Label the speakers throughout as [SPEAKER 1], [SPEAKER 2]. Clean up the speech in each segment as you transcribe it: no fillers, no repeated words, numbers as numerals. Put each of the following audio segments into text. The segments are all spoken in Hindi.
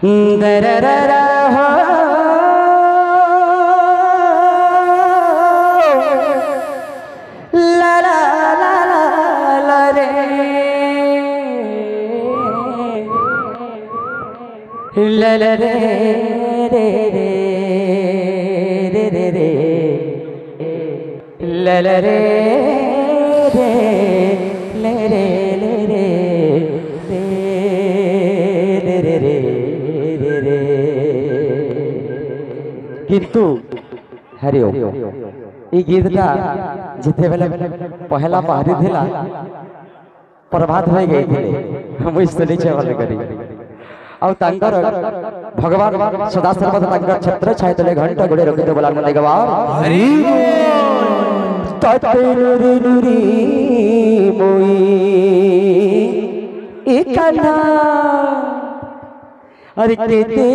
[SPEAKER 1] दरररा हो ला ला ला ला ला रे ला ला रे रे रे रे रे रे ला ला रे रे ले रे ले रे रे रे रे रे किंतु हरि ओम ये गीतटा जिते बेले पहला पहाड़ी थिला प्रभात हो गई थिले हम सुनी छे वाले करी और तांकर भगवान सदा सर्वदा तांकर छत्र छाय तले घंटा गुड़े रखिते बोला मन गवार हरि तते नुरी नुरी मोई एकना अरे केते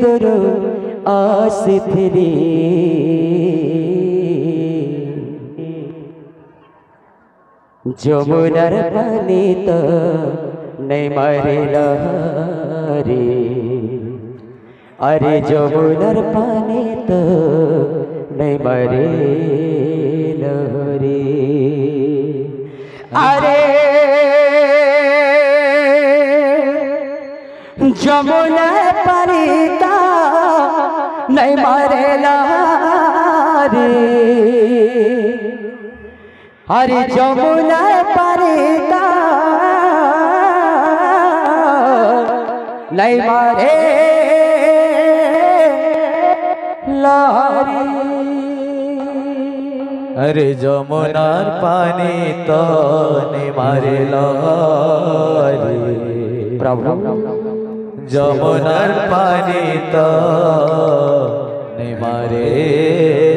[SPEAKER 1] दरो आस थी যমুনার পানি তো নেই মারিলা রে আরে যমুনার পানি তো নেই মারিলা রে আরে যমুনার পানি তো নেই মারিলা রে हरि যমুনা পারিতা নাই মারে লারি
[SPEAKER 2] अरे যমুনার পানি তো নে মারে লারি
[SPEAKER 1] प्रभु
[SPEAKER 2] যমুনার পানি তো নে মারে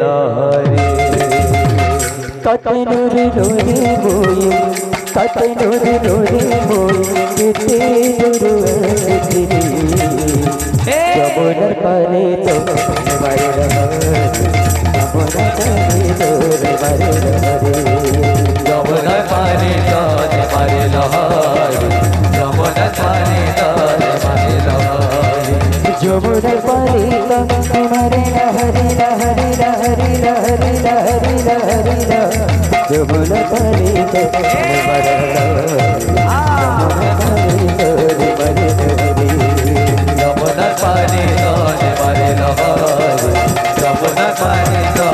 [SPEAKER 2] লারি
[SPEAKER 1] तते नुरी नुरी मोई तते नुरी नुरी मोई किते दुरुअति যমুনার পানি তো মারে যমুনার পানি তো মারে
[SPEAKER 2] যমুনার পানি তো মারে লহরি যমুনার পানি তো মারে লহরি
[SPEAKER 1] যমুনার পানি তো মারে লহরি লহরি লহরি লহরি লহরি লহরি যমুনার পানি তো মারে
[SPEAKER 2] যমুনার পানি তো মারে লহরি যমুনার পানি তো মারে লহরি যমুনার পানি তো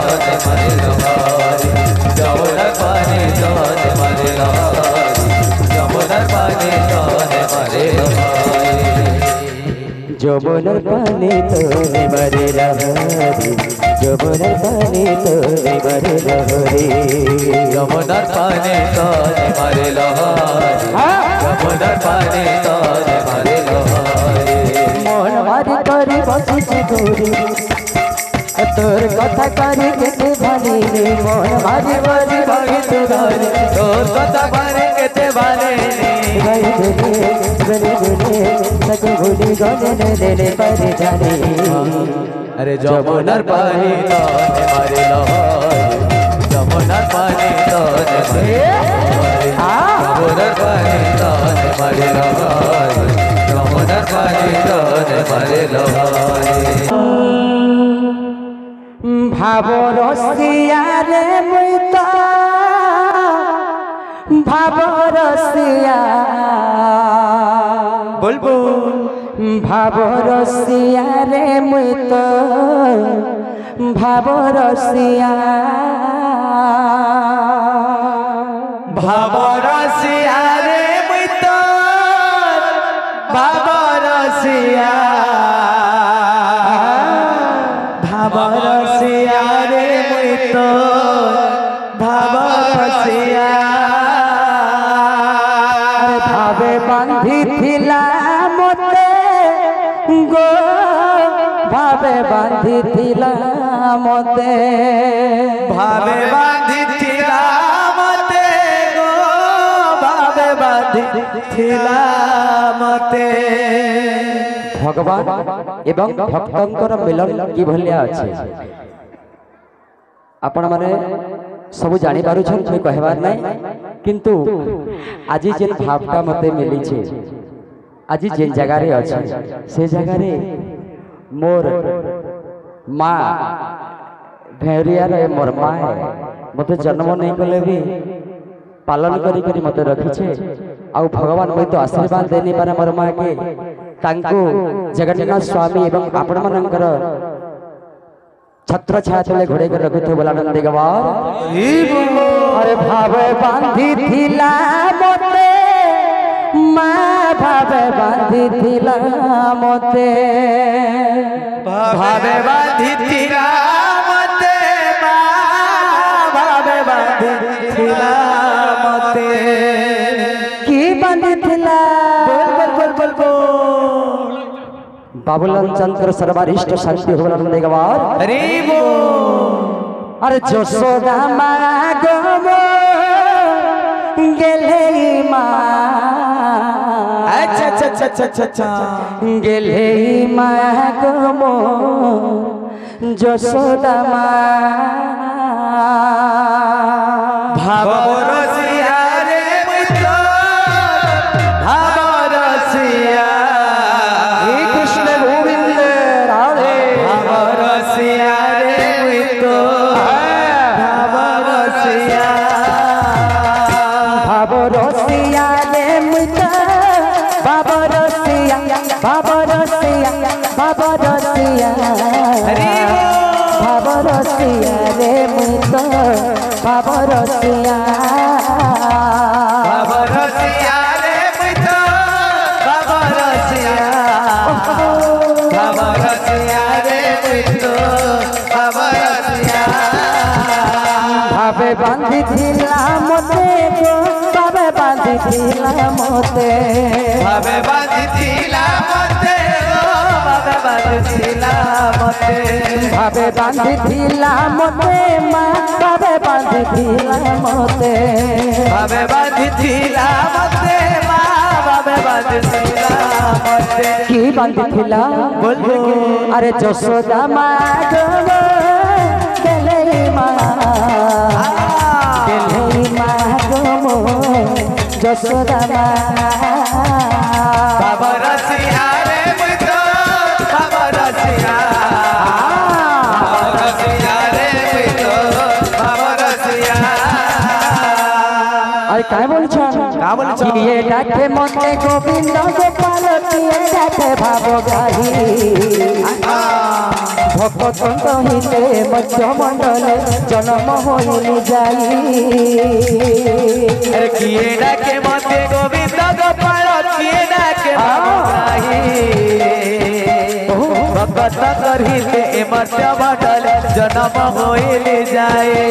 [SPEAKER 2] মারে লহরি যমুনার পানি তো মারে লহরি
[SPEAKER 1] যমুনার পানি তো মারে লহরি যমুনার পানি তো মারে লহরি
[SPEAKER 2] যমুনার পানি তো মারে লহরি যমুনার পানি তো মারে লহরি
[SPEAKER 1] মন মারি করি বসিছি দূরে তোর কথা করি কেতে ভালি রে মন মারি মারি বসিছি দূরে
[SPEAKER 2] তোর কথা পারে কেতে ভালে
[SPEAKER 1] গাই দেলে গলে গলে সক ভুলি গলে নেলে পারে জানি
[SPEAKER 2] अरे যমুনার পানি তো মারে লহরি যমুনার পানি তো মারে যমুনার পানি তো মারে লহরি যমুনার পানি তো মারে লহরি
[SPEAKER 1] ভাব রসিয়া রে মুই তো ভাব রসিয়া
[SPEAKER 2] বলবো
[SPEAKER 1] ভাব রসিয়া রে মুই তো ভাব রসিয়া
[SPEAKER 2] ভাব রসিয়া রে মুই তো ভাব রসিয়া ভাব রসিয়া রে মুই তো ভাব রসিয়া
[SPEAKER 1] ভাবে বান্ধি থিলা মতে গো ভাবে বান্ধি থিলা মতে
[SPEAKER 2] ভাবে বাঁধিছিলা মতে গো ভাবে বাঁধিছিলা মতে
[SPEAKER 1] ভগবান এবং ভক্তଙ୍କର মিলন কি ভলিয়া আছে आपण माने सब जानी पारुछन कहबार नहीं किंतु आज जेन भावटा मते मिली छे आज जेन जगार अच्छे से जगार मोर माँ भेरिया मोर माँ मत जन्म नहीं कले भी पालन करी करी मत रखीचे आउ भगवान मुझे तो आशीर्वाद देनी पारे मोर माँ के तांको जगन्नाथ स्वामी एवं आपण मानकर छत्र छाया तले घोड़े कर रखे थे बोला नंदी गवार अरे भावे बांधी थिला मोते माँ भावे बांधी थिला मोते
[SPEAKER 2] भावे बांधी थिला मोते माँ भावे बांधी थिला मोते
[SPEAKER 1] की बांधी थिला
[SPEAKER 2] बोल बोल बोल बोल
[SPEAKER 1] बाबुलाल चंद्र सर्वरिष्ठ शांति हो नंदी गवार
[SPEAKER 2] अरे वो
[SPEAKER 1] अरे जसोदा माँ गो गेले माँ
[SPEAKER 2] अच्छा अच्छा अच्छा अच्छा अच्छा
[SPEAKER 1] गेले माँ गो जसोदा माँ
[SPEAKER 2] भावरसिया रे मित्र भावरसिया
[SPEAKER 1] हे कृष्ण गोविंद राधे
[SPEAKER 2] भावरसिया रे मित्र भावरसिया
[SPEAKER 1] बाबरसिया रे मुझे बाबरसिया बाबरसिया बाबरसिया बाबरसिया रे मुझे बाबरसिया
[SPEAKER 2] भावरसिया रे मित्र भावरसिया भावरसिया रे मित्र भावरसिया
[SPEAKER 1] भावे बांधी थिला मोते गो भावे बांधी थिला मोते
[SPEAKER 2] भावे बांधी थिला मोते भावे बांधी थिला मोते
[SPEAKER 1] भावे बांधी थिला मोते माँ भावे बांधी थिला मोते
[SPEAKER 2] भावे बांधी थिला मोते माँ भावे बांधी थिला मोते
[SPEAKER 1] की बांधी थिला
[SPEAKER 2] बोल बोल
[SPEAKER 1] अरे जसोदा माँ गो गेले माँ गेले माँ गो जसोदा माँ
[SPEAKER 2] भावरसिया रे मित्र भावरसिया भावरसिया रे मित्र भावरसिया
[SPEAKER 1] अरे काय बोलछन
[SPEAKER 2] का बोलछन?
[SPEAKER 1] किए डाके मते गोविंद गोपाल किए डाके भाव गाही भक्त हिते मध्य मंडल जन्म होइली जाई
[SPEAKER 2] अरे किए डाके मते गोविंद गोपाल किए डाके भाई भगत करहिते मध्य मंडल जन्म होइली जाए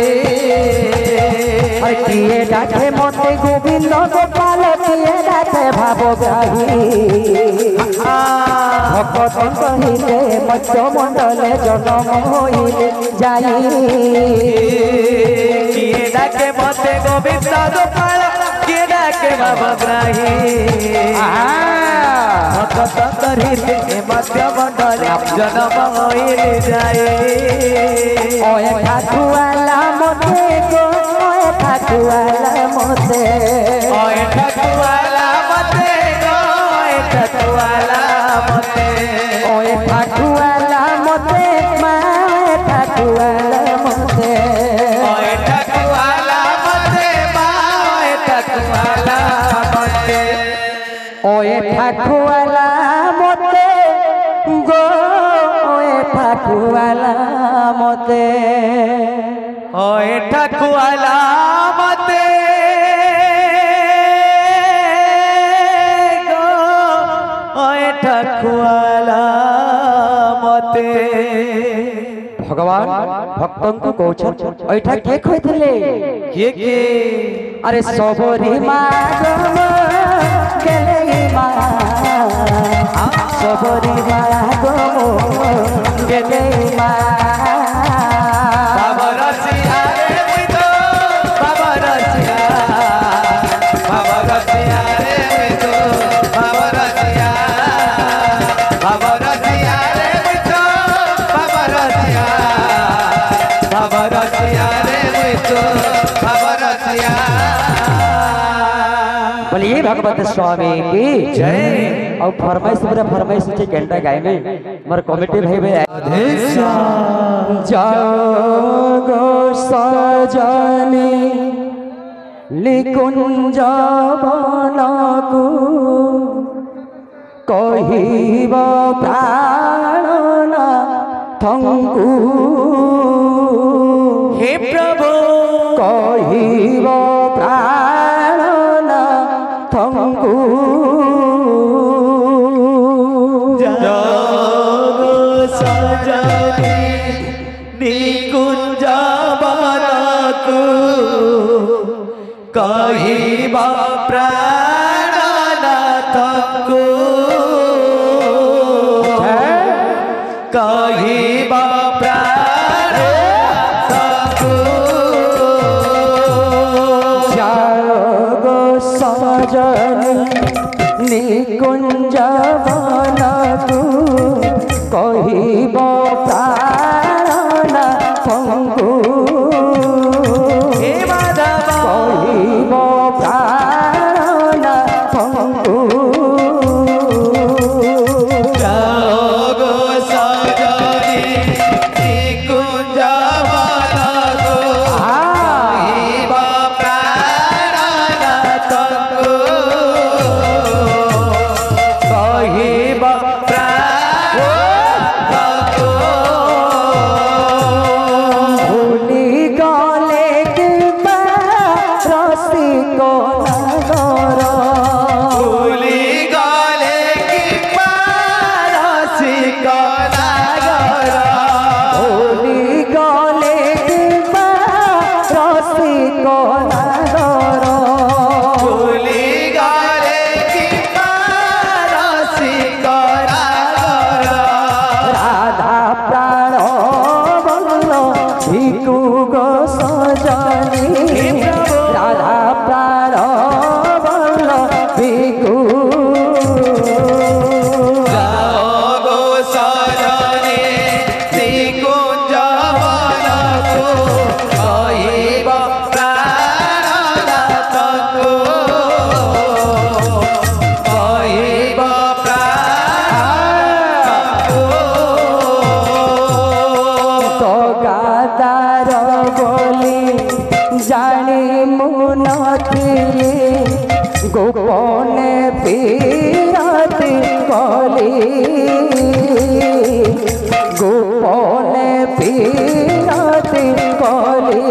[SPEAKER 1] अरे किए डाके मते गोविंद गोपाल किए डाके भाव गाही भक्त हिते मध्य मंडल जन्म होइली जाई
[SPEAKER 2] किए डाके मते गोविंद गोपाल किए डाके भाई भगत करहिते मध्य मंडल जन्म होइली जाए
[SPEAKER 1] ओए ठाकुआला मोते गो ओए ठाकुआला मोते
[SPEAKER 2] ओए ठकुआला मते गो ओए ठकुआला मते
[SPEAKER 1] ओए ठाकुआला मोते माँ ओए ठाकुआला मोते
[SPEAKER 2] ओए ठकुआला मते माँ ओए ठकुआला मते
[SPEAKER 1] ओए ठाकुआला मोते गो ओए ठाकुआला मोते
[SPEAKER 2] ओए ठकुआला मते गो ओए ठकुआला मते
[SPEAKER 1] भगवान भक्तन को कौछन ऐठा के खोइथिले
[SPEAKER 2] के
[SPEAKER 1] अरे सबरी माँ गो गेले माँ सबरी माँ गो गेले माँ
[SPEAKER 2] भावरसिया रे मित्र भावरसिया भावरसिया रे मित्र भावरसिया भावरसिया रे मित्र भावरसिया भावरसिया रे मित्र भावरसिया
[SPEAKER 1] बोलिए भगवान गणपति स्वामी की जय। और फरमाइश पूरा फरमाइश के घंटा गाय में मर कमिटी भाई भाई जागो सजनी निकुंज बनकु कहिब प्राणना थंकु
[SPEAKER 2] हे प्रभु
[SPEAKER 1] कहिब प्राणना थंकु
[SPEAKER 2] जागो सजनी निकुंज बनकु कहिबा प्राणनाथंकु कहिबा प्राणनाथंकु
[SPEAKER 1] जागो सजनी निकुंज बनकु कहिब प्राणनाथंकु
[SPEAKER 2] हे माधव
[SPEAKER 1] कहिब प्राणनाथंकु
[SPEAKER 2] जागो सजनी निकुंज बनकु कहिबा प्राणनाथंकु कहिबा प्राणनाथंकु
[SPEAKER 1] भूली गले किंबा रसिक नगर
[SPEAKER 2] भूली गले कि पारसिक नागर
[SPEAKER 1] भूली गले किंबा रसिक नगर
[SPEAKER 2] भूली गले कि पारसिक नागर
[SPEAKER 1] राधा प्राण बल्ल भिकु गो सजनी राधा प्राण बल्ल भिकु
[SPEAKER 2] जागो सजनी निकुंज बनकु कहिब प्राणनाथंकु कहिब प्राणनाथंकु
[SPEAKER 1] तो गादार बोली जानी मुनथिली गोपने पीरती कली गोपने पीरती कली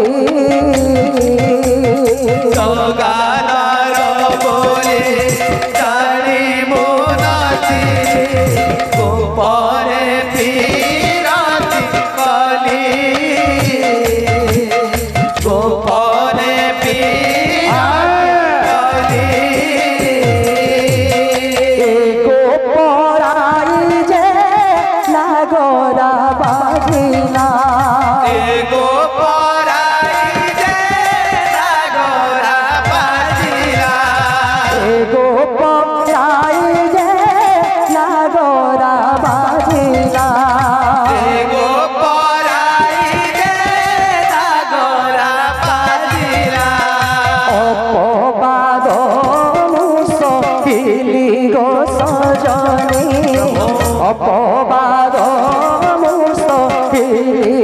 [SPEAKER 2] गानार बोले जानी मुनाची गोपने पीराती कली गोपने पीराती
[SPEAKER 1] गोपराई जे नागरा बाजिला
[SPEAKER 2] गोपराई जे नागरा बाजिला
[SPEAKER 1] गोपराई जे नागरा बाजिला
[SPEAKER 2] गोपराई जे नागरा बाजिला
[SPEAKER 1] अपवाद मुसकिली गो सजनी अपवाद मुसकिली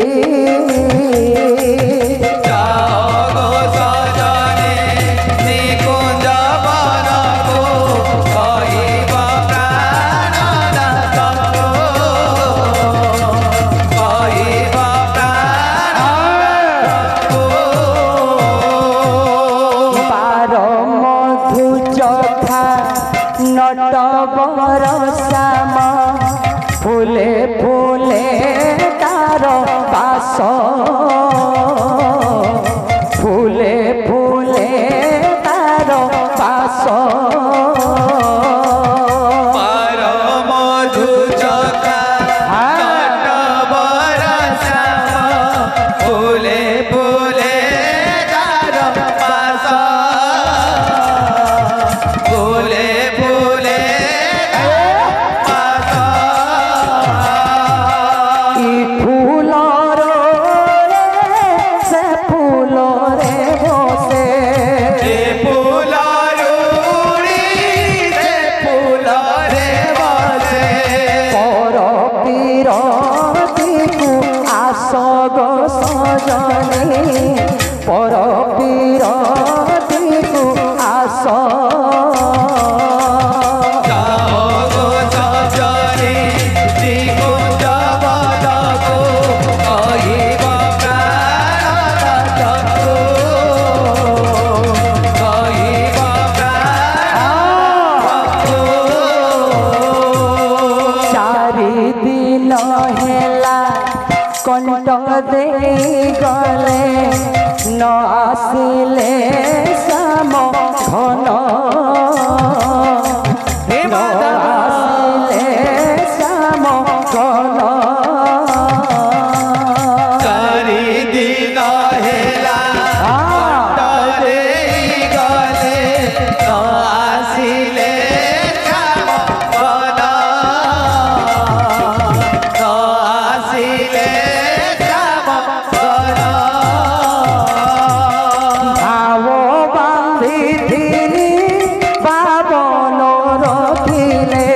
[SPEAKER 2] जागो सजनी निकुंज बनकु कहिब प्राणनाथंकु कहिब प्राणनाथंकु
[SPEAKER 1] पार मधु चखा नट बरसाम फूले फूले तार बास फूले फूले तार बास
[SPEAKER 2] पर मधु चखा नट बरसाम फूले फूले तार पास फूले फूले पास
[SPEAKER 1] ई फूलर दे गले न आसिले श्याम घन न आसिले श्याम घन
[SPEAKER 2] चारि दिन हेला दे गले न आसिले श्याम घन न आसिले श्याम घन
[SPEAKER 1] भाव बांधी बाबन रखिले